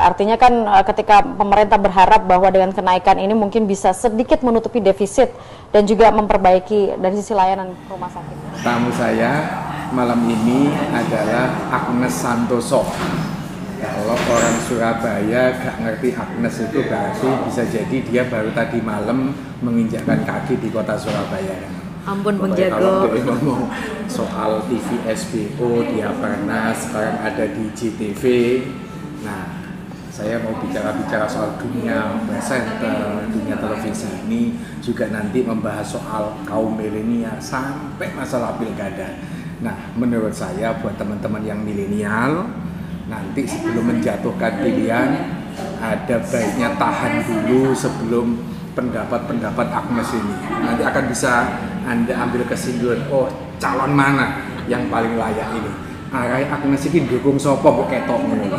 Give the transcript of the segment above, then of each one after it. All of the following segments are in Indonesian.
Artinya kan ketika pemerintah berharap bahwa dengan kenaikan ini mungkin bisa sedikit menutupi defisit dan juga memperbaiki dari sisi layanan rumah sakit. Tamu saya malam ini adalah Agnes Santoso. Kalau orang Surabaya gak ngerti Agnes itu berarti bisa jadi dia baru tadi malam menginjakkan kaki di kota Surabaya. Ampun Bang Jago. Kalau dia ngomong soal TV SBO, dia pernah sekarang ada di JTV. Nah, saya mau bicara soal dunia presenter, dunia televisi ini juga nanti membahas soal kaum milenial sampai masalah pilkada. Nah, menurut saya buat teman-teman yang milenial, nanti sebelum menjatuhkan pilihan, ada baiknya tahan dulu sebelum pendapat-pendapat Agnes ini. Nanti akan bisa Anda ambil kesimpulan, oh calon mana yang paling layak ini. Arai Agnes ini dukung sopo kok ketok ngono.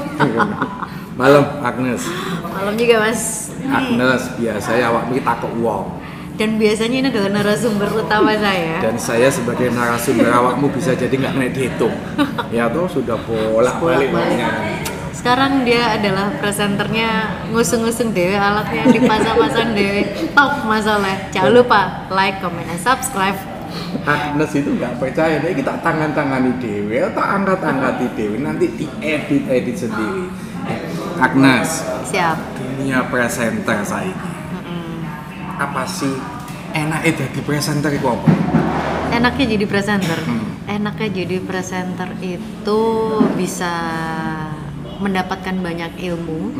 Malam Agnes. Malam juga Mas. Agnes, biasanya awak iki takok wong. Dan biasanya ini adalah narasumber utama saya. Dan saya sebagai narasumber awakmu bisa jadi nggak kena dihitung. Ya tuh sudah bolak-balik. Sekarang dia adalah presenternya ngusung-ngusung dewe, alatnya dipasang-pasang dewe. Top masalah. Jangan lupa like, comment, and subscribe. Agnes itu nggak percaya, jadi kita tangan-tangani dewe atau angkat-angkati dewe nanti diedit sendiri. Agnes, siap. Dunia presenter saya ini. Apa sih enaknya jadi presenter itu apa? Enaknya jadi presenter. Enaknya jadi presenter itu bisa mendapatkan banyak ilmu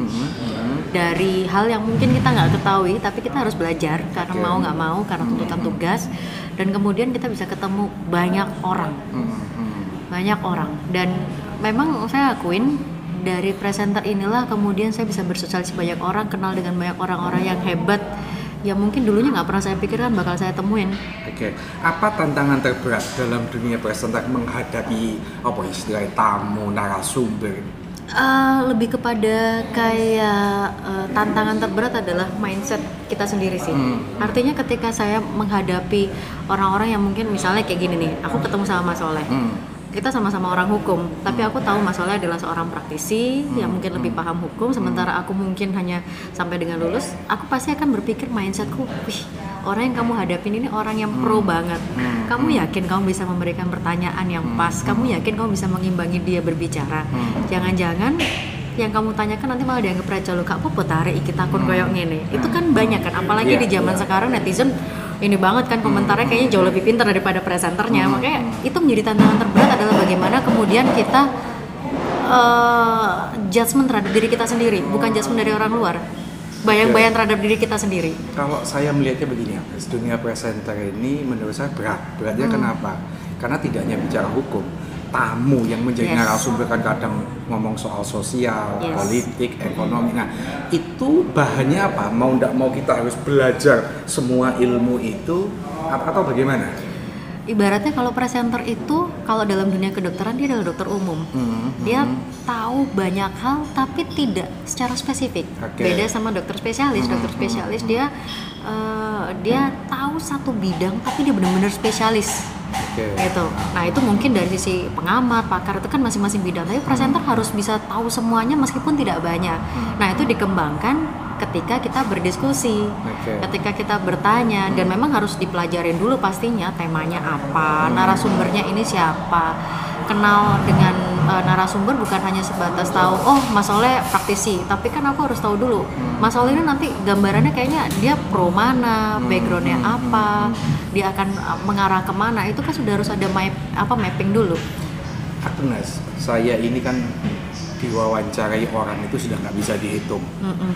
dari hal yang mungkin kita nggak ketahui, tapi kita harus belajar karena mau nggak mau, karena tuntutan tugas, dan kemudian kita bisa ketemu banyak orang, dan memang saya akuin dari presenter inilah kemudian saya bisa bersosialisasi banyak orang, kenal dengan banyak orang-orang yang hebat yang mungkin dulunya nggak pernah saya pikirkan bakal saya temuin. Oke. Apa tantangan terberat dalam dunia presenter menghadapi apa istilah tamu, narasumber? Lebih kepada kayak tantangan terberat adalah mindset kita sendiri sih. Artinya ketika saya menghadapi orang-orang yang mungkin misalnya kayak gini nih, aku ketemu sama Mas Soleh. Kita sama-sama orang hukum, tapi aku tahu Mas Soleh adalah seorang praktisi yang mungkin lebih paham hukum, sementara aku mungkin hanya sampai dengan lulus. Aku pasti akan berpikir mindsetku, wih, orang yang kamu hadapin ini orang yang pro banget. Kamu yakin kamu bisa memberikan pertanyaan yang pas? Kamu yakin kamu bisa mengimbangi dia berbicara? Jangan-jangan yang kamu tanyakan nanti malah dianggap receh, lo kak apa tarik iki takon koyok ngene. Itu kan banyak kan, apalagi di zaman sekarang netizen ini banget kan, komentarnya kayaknya jauh lebih pintar daripada presenternya. Makanya itu menjadi tantangan terberat adalah bagaimana kemudian kita judgement terhadap diri kita sendiri, bukan judgement dari orang luar, bayang-bayang terhadap diri kita sendiri. Kalau saya melihatnya begini, dunia presenter ini menurut saya beratnya kenapa? Karena tidak hanya bicara hukum, tamu yang menjadi narasumber kan kadang ngomong soal sosial, politik, ekonomi. Nah, itu bahannya apa? Mau nggak mau kita harus belajar semua ilmu itu atau bagaimana? Ibaratnya kalau presenter itu, kalau dalam dunia kedokteran dia adalah dokter umum. Dia tahu banyak hal tapi tidak secara spesifik. Beda sama dokter spesialis. Dokter spesialis dia tahu satu bidang tapi dia benar-benar spesialis. Gitu. Nah itu mungkin dari sisi pengamat, pakar itu kan masing-masing bidang. Tapi presenter harus bisa tahu semuanya meskipun tidak banyak. Nah itu dikembangkan ketika kita berdiskusi, ketika kita bertanya, dan memang harus dipelajarin dulu pastinya temanya apa, narasumbernya ini siapa. Kenal dengan narasumber bukan hanya sebatas tahu, oh Mas Soleh praktisi, tapi kan aku harus tahu dulu Mas Soleh ini nanti gambarannya kayaknya dia pro mana, backgroundnya apa, dia akan mengarah kemana. Itu kan sudah harus ada mapping dulu. Agnes, saya ini kan diwawancarai orang itu sudah nggak bisa dihitung,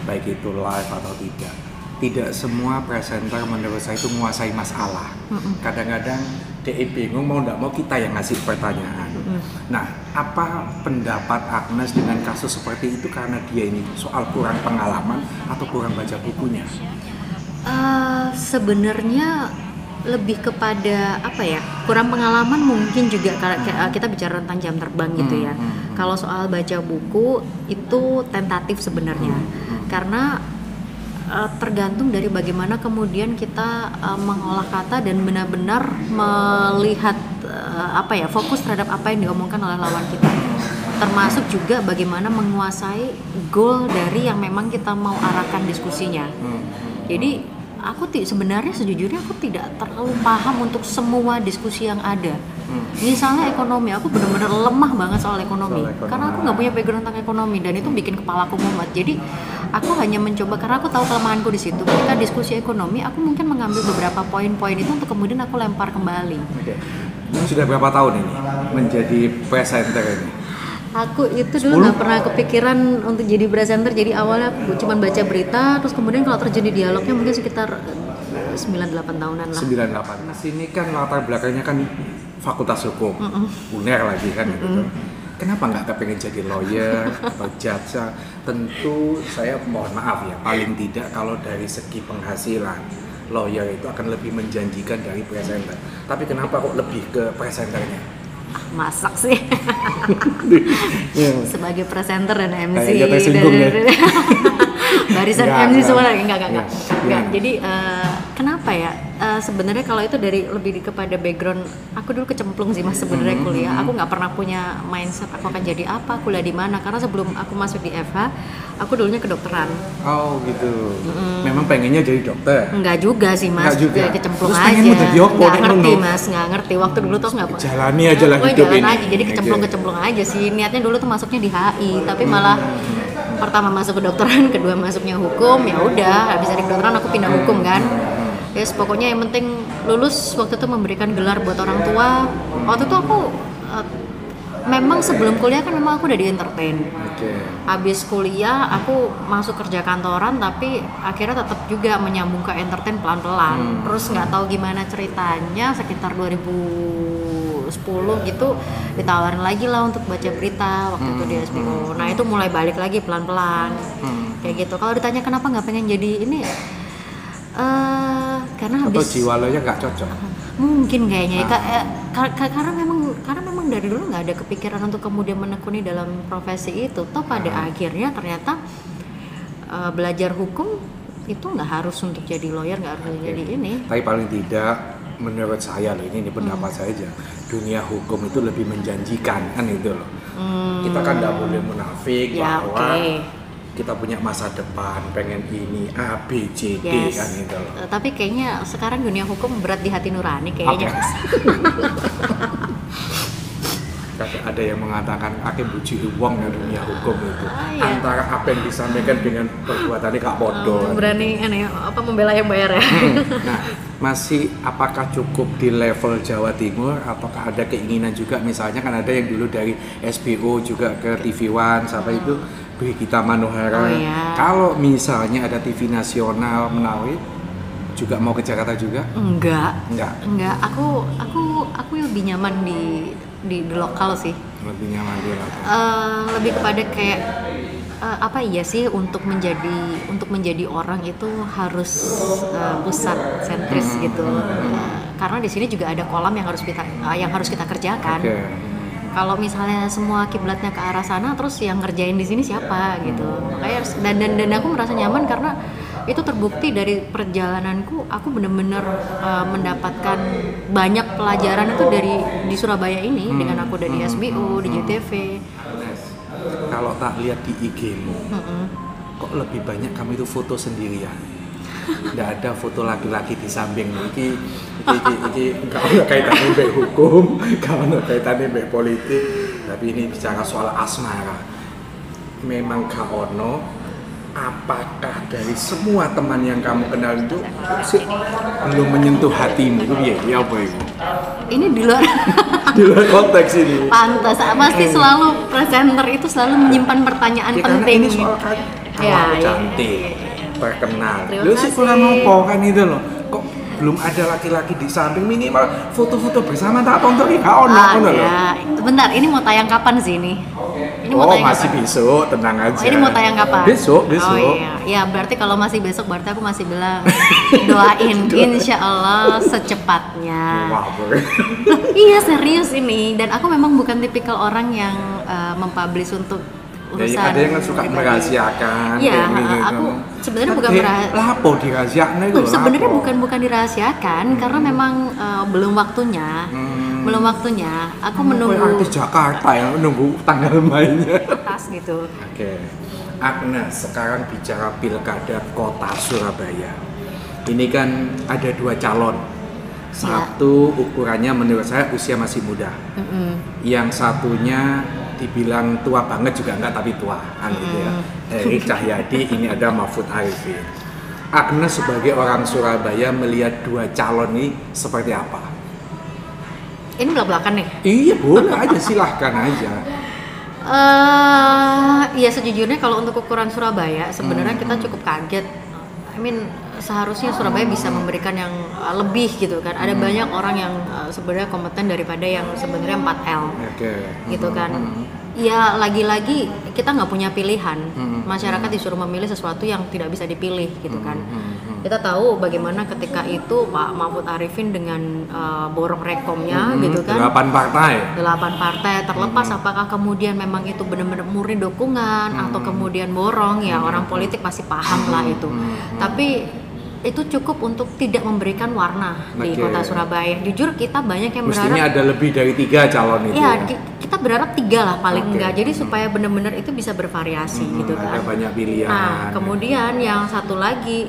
baik itu live atau tidak. Tidak semua presenter menurut saya itu menguasai masalah. Kadang-kadang dia bingung mau nggak mau kita yang ngasih pertanyaan. Nah, apa pendapat Agnes dengan kasus seperti itu karena dia ini soal kurang pengalaman atau kurang baca bukunya? Sebenarnya lebih kepada apa ya, kurang pengalaman mungkin juga kita bicara tentang jam terbang gitu ya. Kalau soal baca buku itu tentatif sebenarnya, karena tergantung dari bagaimana kemudian kita mengolah kata dan benar-benar melihat fokus terhadap apa yang diomongkan oleh lawan kita. termasuk juga bagaimana menguasai goal dari yang memang kita mau arahkan diskusinya. Jadi aku sebenarnya sejujurnya aku tidak terlalu paham untuk semua diskusi yang ada. Misalnya ekonomi, aku benar-benar lemah banget soal ekonomi. Karena aku nggak punya background tentang ekonomi dan itu bikin kepala aku mumet. Jadi aku hanya mencoba karena aku tahu kelemahanku di situ. Ketika diskusi ekonomi, aku mungkin mengambil beberapa poin-poin itu untuk kemudian aku lempar kembali. Oke. Sudah berapa tahun ini menjadi presenter ini? Aku itu dulu nggak pernah kepikiran untuk jadi presenter. Jadi awalnya aku cuma baca berita, terus kemudian kalau terjadi dialognya mungkin sekitar 9-8 tahunan lah. 98. Nah, sini kan latar belakangnya kan fakultas hukum, UNER lagi kan gitu. Kenapa nggak kepengen jadi lawyer atau jaksa? Tentu saya mohon maaf ya, paling tidak kalau dari segi penghasilan lawyer itu akan lebih menjanjikan dari presenter. Tapi kenapa kok lebih ke presenternya? Masak sih. Sebagai presenter dan MC barisan MC semua lagi enggak. Jadi kenapa ya? Sebenarnya kalau itu dari lebih kepada background aku dulu kecemplung sih Mas sebenarnya kuliah. Aku nggak pernah punya mindset aku akan jadi apa, kuliah di mana. Karena sebelum aku masuk di FH, aku dulunya kedokteran. Oh gitu. Memang pengennya jadi dokter? Enggak juga sih Mas. Juga kecemplung terus aja. Nggak ngerti Mas, nggak ngerti. Waktu dulu tuh nggak. Jalani aja lah hidup ini. Aja. Jadi kecemplung aja sih. Niatnya dulu tuh masuknya di HI, tapi malah pertama masuk kedokteran, kedua masuknya hukum. Ya udah, habis dari kedokteran aku pindah hukum kan. Yes, pokoknya yang penting lulus waktu itu memberikan gelar buat orang tua. Waktu itu aku memang sebelum kuliah kan memang aku udah di entertain. Habis kuliah aku masuk kerja kantoran tapi akhirnya tetap juga menyambung ke entertain pelan-pelan. Terus nggak tahu gimana ceritanya sekitar 2010 gitu ditawarin lagi lah untuk baca berita waktu itu di SPO. Nah itu mulai balik lagi pelan-pelan kayak gitu. Kalau ditanya kenapa nggak pengen jadi ini ya? Karena habis atau jiwa lo nya nggak cocok mungkin kayaknya karena memang dari dulu nggak ada kepikiran untuk kemudian menekuni dalam profesi itu. Toh pada akhirnya ternyata belajar hukum itu nggak harus untuk jadi lawyer, nggak harus jadi ini. Tapi paling tidak menurut saya loh, ini pendapat saya aja, dunia hukum itu lebih menjanjikan kan itu loh. Kita kan nggak boleh munafik ya, bahwa kita punya masa depan, pengen ini A, B, C, D kan gitu loh. Tapi kayaknya sekarang dunia hukum berat di hati nurani kayaknya. Ada yang mengatakan akan buci uang ya dunia hukum itu. Antara apa yang disampaikan dengan perbuatannya kak bodoh. Berani membela yang bayar ya. Nah, masih apakah cukup di level Jawa Timur ataukah ada keinginan juga, misalnya kan ada yang dulu dari SBO juga ke TV One sampai itu Brigita Manohara. Kalau misalnya ada TV nasional menarik juga mau ke Jakarta juga? Enggak. Aku lebih nyaman di lokal sih. Lebih nyaman di lokal. Lebih kepada kayak apa iya sih untuk menjadi orang itu harus pusat sentris gitu. Karena di sini juga ada kolam yang harus kita kerjakan. Kalau misalnya semua kiblatnya ke arah sana, terus yang ngerjain di sini siapa gitu. Makanya dan aku merasa nyaman karena itu terbukti dari perjalananku. Aku benar-benar mendapatkan banyak pelajaran itu di Surabaya ini dengan aku udah di SBO, di JTV. Kalau tak lihat di IG-mu, kok lebih banyak kamu itu foto sendirian? Nggak ada foto laki-laki di samping iki nggak ada kaitannya dengan hukum, nggak ada kaitannya dengan politik, tapi ini bicara soal asmara. Memang Kak Ono, apakah dari semua teman yang kamu kenal itu belum menyentuh hatimu? Ya apa itu? Ini di luar konteks ini. Pantas, pasti selalu presenter itu selalu menyimpan pertanyaan penting. Ini soal kan cantik, terkenal. Lu sih kurang ngopo kan itu loh. Kok belum ada laki-laki di samping, minimal foto-foto bersama tak tonton Kak Ono loh. Bentar, ini mau tayang kapan sih ini? Masih besok, tenang aja. Ini mau tayang kapan? Besok. Oh iya. Ya berarti kalau masih besok berarti aku masih bilang doain insya Allah secepatnya. Iya serius ini. Dan aku memang bukan tipikal orang yang mempublish untuk urusan. Ada yang suka merahasiakan. Iya, aku sebenarnya bukan lapo dirahasiakan itu. Sebenarnya bukan dirahasiakan karena memang belum waktunya. belum waktunya. Aku Kayak menunggu artis Jakarta yang menunggu tanggal mainnya. atas gitu. Oke, Agnes, sekarang bicara pilkada kota Surabaya. Ini kan ada 2 calon. Satu ukurannya menurut saya usia masih muda. Yang satunya dibilang tua banget juga enggak, tapi tua kan gitu ya. Heri Cahyadi, ini ada Mahfud Arifin. Agnes sebagai orang Surabaya melihat 2 calon ini seperti apa? Ini belak-belakan nih. Iya, boleh aja, silahkan aja. Ya sejujurnya kalau untuk ukuran Surabaya sebenarnya kita cukup kaget. Seharusnya Surabaya bisa memberikan yang lebih gitu kan. Ada banyak orang yang sebenarnya kompeten daripada yang sebenarnya 4L. Gitu kan. Ya lagi-lagi kita nggak punya pilihan. Masyarakat disuruh memilih sesuatu yang tidak bisa dipilih gitu kan. Kita tahu bagaimana ketika itu Pak Mahfud Arifin dengan borong rekomnya gitu kan. 8 partai. 8 partai terlepas apakah kemudian memang itu benar-benar murni dukungan atau kemudian borong, ya orang politik pasti paham lah itu. Tapi itu cukup untuk tidak memberikan warna di kota Surabaya. Jujur kita banyak yang berharap mestinya ada lebih dari 3 calon itu. Ya, kita berharap 3 lah paling enggak. Jadi supaya benar-benar itu bisa bervariasi gitu kan. Ada banyak pilihan. Nah, kemudian yang satu lagi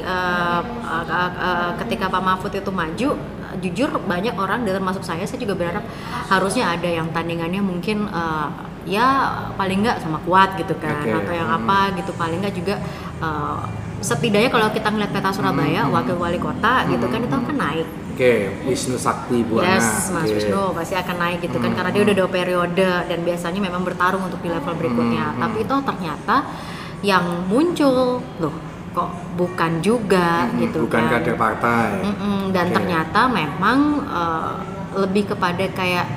ketika Pak Mahfud itu maju, jujur banyak orang termasuk saya juga berharap harusnya ada yang tandingannya mungkin ya paling enggak sama Kuat gitu kan, atau yang apa gitu, paling enggak juga setidaknya kalau kita ngeliat peta Surabaya wakil wali kota gitu kan itu akan naik. Wisnu Sakti Buwana. Yes, Mas Wisnu pasti akan naik gitu kan karena dia udah 2 periode dan biasanya memang bertarung untuk di level berikutnya. Tapi itu ternyata yang muncul loh kok bukan juga gitu bukan kan. kader partai. Dan ternyata memang lebih kepada kayak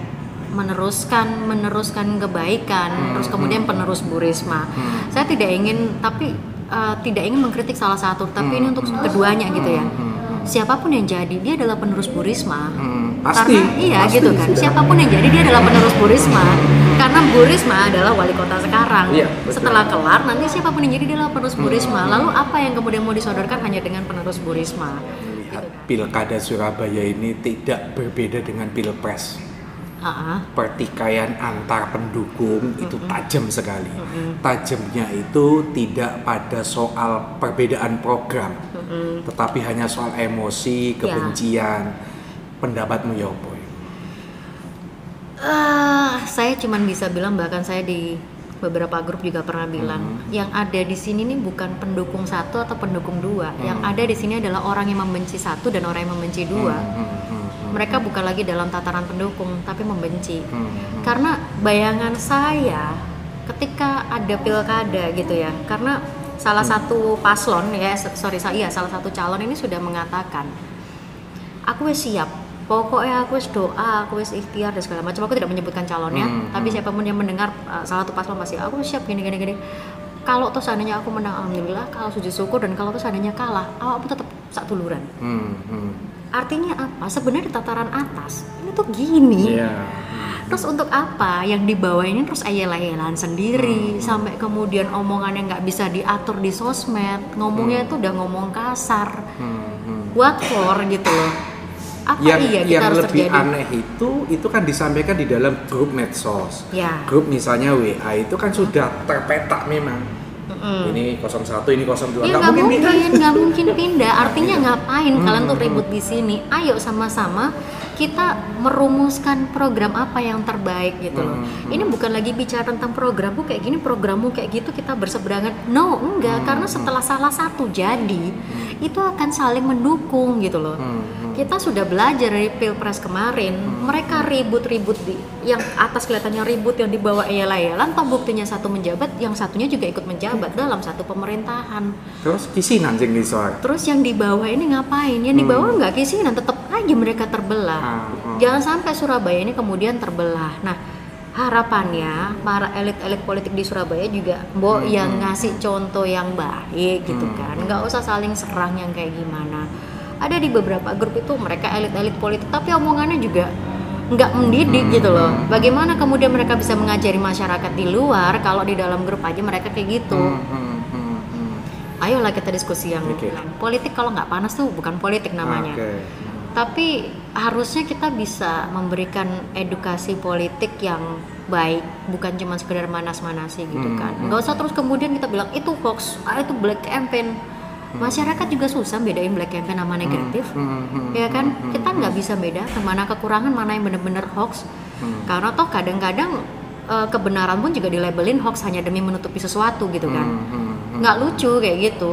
meneruskan kebaikan, terus kemudian penerus Bu Risma. Saya tidak ingin mengkritik salah satu, tapi ini untuk keduanya gitu ya. Siapapun yang jadi, dia adalah penerus Bu Risma. Pasti. Karena pasti, gitu kan. sudah. Siapapun yang jadi, dia adalah penerus Bu Risma. Karena Bu Risma adalah wali kota sekarang. Iya, betul. Setelah kelar, nanti siapapun yang jadi dia adalah penerus Bu Risma. Lalu apa yang kemudian mau disodorkan hanya dengan penerus Bu Risma? Melihat pilkada Surabaya ini tidak berbeda dengan pilpres. Pertikaian antar pendukung itu tajam sekali. Tajamnya itu tidak pada soal perbedaan program, tetapi hanya soal emosi, kebencian. Pendapatmu ya Boy? Saya cuma bisa bilang, bahkan saya di beberapa grup juga pernah bilang, yang ada di sini nih bukan pendukung 1 atau pendukung 2. Yang ada di sini adalah orang yang membenci 1 dan orang yang membenci 2. Mereka bukan lagi dalam tataran pendukung, tapi membenci. Karena bayangan saya ketika ada pilkada gitu ya, karena salah satu paslon salah satu calon ini sudah mengatakan, aku wis siap, pokoknya aku wis doa, aku wis ikhtiar dan segala macam. Aku tidak menyebutkan calonnya, tapi siapapun yang mendengar salah satu paslon pasti, aku siap gini. Kalau tuh seandainya aku menang, alhamdulillah. Kalau sujud syukur, dan kalau tuh seandainya kalah, aku tetap sak duluran. Artinya apa? Sebenarnya di tataran atas ini tuh gini. Terus untuk apa yang di bawah ini terus ayel-ayelan sendiri, sampai kemudian omongannya nggak bisa diatur di sosmed, ngomongnya itu udah ngomong kasar. What for gitu loh. Apa kita yang harus lebih terjadi? aneh itu kan disampaikan di dalam grup medsos. Grup misalnya WA itu kan sudah terpetak memang. Ini 01, ini 02. Ya nggak mungkin pindah. Artinya ngapain kalian tuh ribut di sini? Ayo sama-sama kita merumuskan program apa yang terbaik gitu loh. Ini bukan lagi bicara tentang programku kayak gini, programmu kayak gitu, kita berseberangan. No, enggak. Karena setelah salah satu jadi, itu akan saling mendukung gitu loh. Kita sudah belajar dari pilpres kemarin, mereka ribut-ribut yang atas kelihatannya ribut, yang di bawah ayel-ayelan, toh buktinya satu menjabat, yang satunya juga ikut menjabat dalam satu pemerintahan. Terus kisinan sing disor. Terus yang di bawah ini ngapain? Yang di bawah nggak kisinan, tetap aja mereka terbelah. Jangan sampai Surabaya ini kemudian terbelah. Nah, harapannya para elit-elit politik di Surabaya juga yang ngasih contoh yang baik gitu kan. Nggak usah saling serang yang kayak gimana. Ada di beberapa grup itu mereka elit-elit politik, tapi omongannya juga nggak mendidik gitu loh. Bagaimana kemudian mereka bisa mengajari masyarakat di luar kalau di dalam grup aja mereka kayak gitu. Ayolah kita diskusi yang politik, kalau nggak panas tuh bukan politik namanya. Tapi harusnya kita bisa memberikan edukasi politik yang baik, bukan cuma sekedar manas-manasi gitu kan. Nggak usah terus kemudian kita bilang itu hoax, itu black campaign. Masyarakat juga susah bedain black campaign sama negatif, ya kan? Kita nggak bisa beda mana kekurangan, mana yang benar-benar hoax. Karena toh kadang-kadang kebenaran pun juga dilabelin hoax hanya demi menutupi sesuatu gitu kan. Nggak lucu kayak gitu.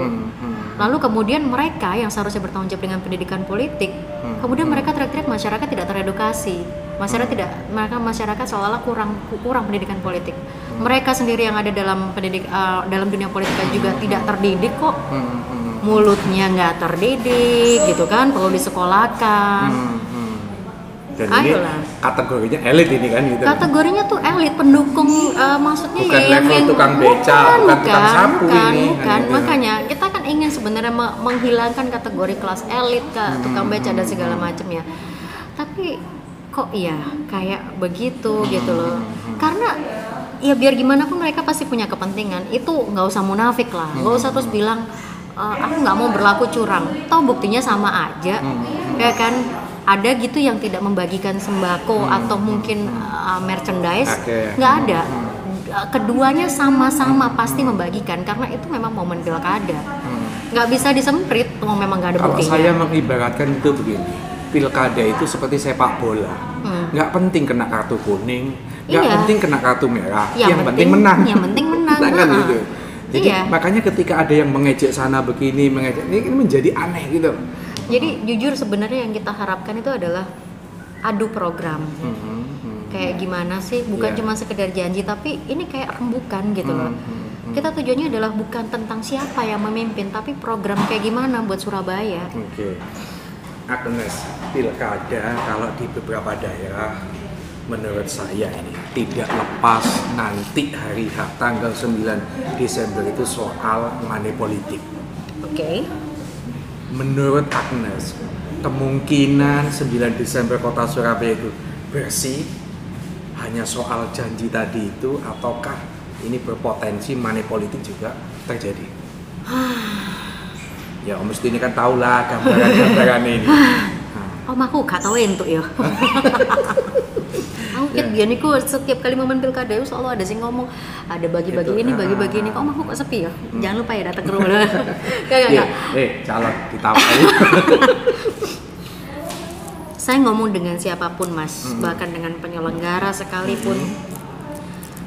Lalu kemudian mereka yang seharusnya bertanggung jawab dengan pendidikan politik, kemudian mereka teriak-teriak masyarakat tidak teredukasi. Masyarakat seolah-olah kurang pendidikan politik. Mereka sendiri yang ada dalam dalam dunia politik juga tidak terdidik kok. Mulutnya nggak terdidik gitu kan, perlu disekolahkan. Dan ini kategorinya elit ini kan gitu. Kategorinya tuh elit pendukung, maksudnya bukan ya level yang tukang beca, bukan tukang sapu ini. Bukan. Makanya kita kan ingin sebenarnya menghilangkan kategori kelas elit, tukang beca dan segala macam ya. Tapi kok iya kayak begitu gitu loh. Karena ya biar gimana pun mereka pasti punya kepentingan. Itu nggak usah munafik lah, nggak usah terus bilang aku nggak mau berlaku curang. Toh buktinya sama aja, ya kan? Ada gitu yang tidak membagikan sembako atau mungkin merchandise, nggak ada. Keduanya sama-sama pasti membagikan karena itu memang momen pilkada. Nggak bisa disemprit, memang nggak ada buktinya. Kalau saya mengibaratkan itu begini, pilkada itu seperti sepak bola, nggak penting kena kartu kuning, nggak penting kena kartu merah, yang penting menang. Yang penting menang. Kan gitu. Jadi makanya ketika ada yang mengejek sana begini, mengejek ini menjadi aneh gitu. Jadi jujur sebenarnya yang kita harapkan itu adalah adu program. Kayak gimana sih? Bukan cuma sekedar janji, tapi ini kayak rembukan gitu loh. Kita tujuannya adalah bukan tentang siapa yang memimpin, tapi program kayak gimana buat Surabaya. Oke. Agnes, pilkada kalau di beberapa daerah menurut saya ini tidak lepas nanti hari H tanggal 9 Desember itu soal money politik. Oke. Menurut Agnes, kemungkinan 9 Desember kota Surabaya itu bersih hanya soal janji tadi itu, ataukah ini berpotensi money politik juga terjadi? Ya, mesti ini kan tahu lah gambaran-gambaran ini. Aku gak tahu entuk ya. Aku biar niku setiap kali momen pilkada itu selalu ada sih ngomong ada bagi-bagi ini, bagi-bagi ini. Kok aku kok sepi ya? Jangan lupa ya datang ke rumah. Enggak. Calon ditawarin. Saya ngomong dengan siapapun mas, bahkan dengan penyelenggara sekalipun,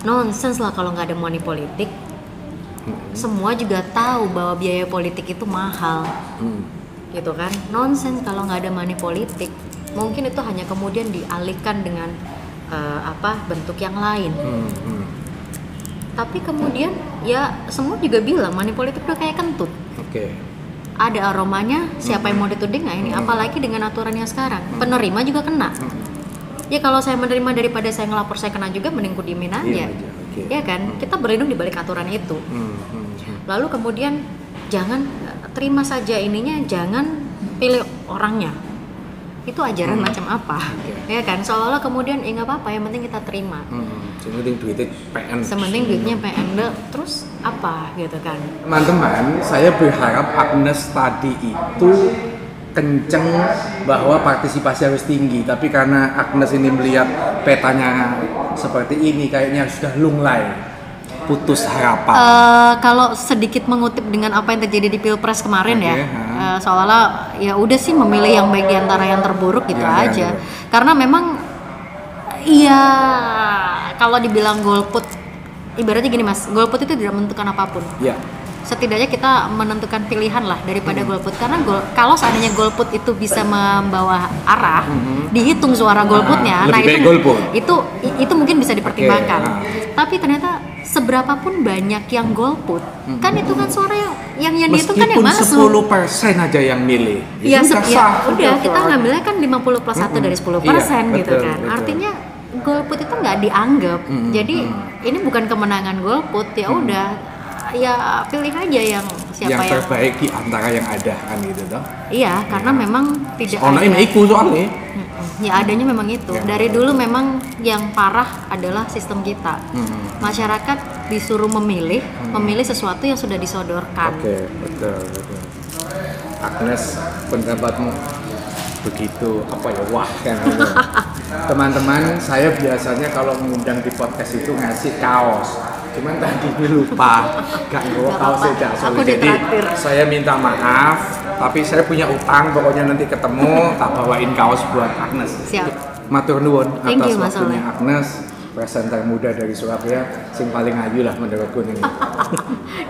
nonsens lah kalau nggak ada money politik. Semua juga tahu bahwa biaya politik itu mahal, gitu kan? Nonsens kalau nggak ada money politik. Mungkin itu hanya kemudian dialihkan dengan bentuk yang lain. Tapi kemudian ya semua juga bilang money politik udah kayak kentut. Ada aromanya, siapa yang mau dituding nggak ini? Apalagi dengan aturan yang sekarang, penerima juga kena. Ya kalau saya menerima daripada saya ngelapor saya kena juga, mending ku diemin aja. Ya kan, kita berlindung di balik aturan itu. Lalu kemudian jangan terima saja ininya, jangan pilih orangnya. Itu ajaran macam apa? Ya kan, seolah-olah kemudian nggak apa-apa, yang penting kita terima. Sementing duitnya PN. Sementing duitnya PN, terus apa gitu kan? Teman-teman, saya berharap Agnes tadi itu kenceng bahwa partisipasi harus tinggi, tapi karena Agnes ini melihat petanya seperti ini, kayaknya sudah lunglai, putus harapan. Kalau sedikit mengutip dengan apa yang terjadi di Pilpres kemarin seolah-olah ya udah sih memilih yang baik di antara yang terburuk gitu aja. Karena memang kalau dibilang golput, ibaratnya gini mas, golput itu tidak menentukan apapun. Setidaknya kita menentukan pilihan lah daripada golput, karena kalau seandainya golput itu bisa membawa arah, dihitung suara golputnya, itu mungkin bisa dipertimbangkan. Tapi ternyata seberapapun banyak yang golput, kan itu kan suara yang dihitung kan yang masuk. Meskipun 10% aja yang milih, udah kita ngambilnya kan 50+1 dari 10% gitu kan. Artinya golput itu nggak dianggap. Jadi ini bukan kemenangan golput, ya udah. Ya pilih aja yang siapa yang terbaik di antara yang ada kan gitu toh. Iya, karena memang tidak ada. Ini iku soalnya. Ya adanya memang itu. Dari dulu memang yang parah adalah sistem kita. Masyarakat disuruh memilih sesuatu yang sudah disodorkan. Betul. Agnes, pendapatmu? begitu apa ya, wah kan gitu. Teman-teman, saya biasanya kalau mengundang di podcast itu ngasih kaos, cuman tadi ini lupa gak bawa kaos aja, jadi saya minta maaf, tapi saya punya utang, pokoknya nanti ketemu tak bawain kaos buat Agnes. Siap. Matur nuwun atas you, waktunya Agnes, presenter muda dari Surabaya, sing paling ayu lah menurutku ini.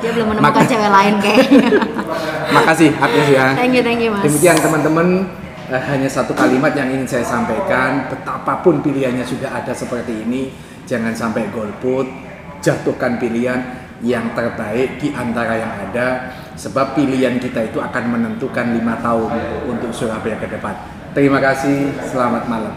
Dia belum menemukan cewek lain kayaknya. Makasih Agnes ya. Thank you Mas. Demikian teman-teman, hanya satu kalimat yang ingin saya sampaikan, betapapun pilihannya sudah ada seperti ini, jangan sampai golput, jatuhkan pilihan yang terbaik di antara yang ada, sebab pilihan kita itu akan menentukan 5 tahun untuk Surabaya ke depan. Terima kasih, selamat malam.